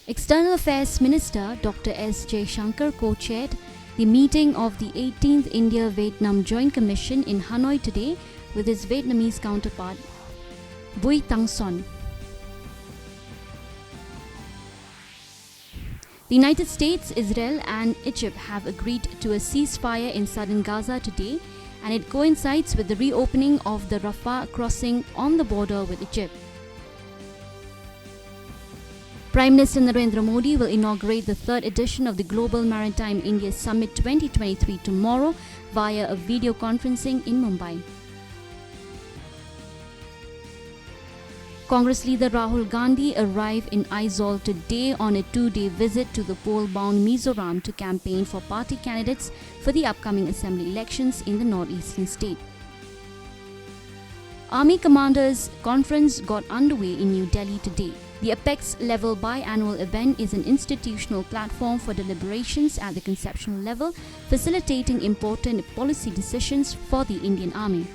External Affairs Minister Dr. S. Jaishankar co-chaired the meeting of the 18th India-Vietnam Joint Commission in Hanoi today with his Vietnamese counterpart, Bui Tang Son. The United States, Israel and Egypt have agreed to a ceasefire in southern Gaza today, and it coincides with the reopening of the Rafah crossing on the border with Egypt. Prime Minister Narendra Modi will inaugurate the third edition of the Global Maritime India Summit 2023 tomorrow via a video conferencing in Mumbai. Congress leader Rahul Gandhi arrived in Aizawl today on a two-day visit to the poll-bound Mizoram to campaign for party candidates for the upcoming assembly elections in the northeastern state. Army Commanders Conference got underway in New Delhi today. The Apex-level biannual event is an institutional platform for deliberations at the conceptual level, facilitating important policy decisions for the Indian Army.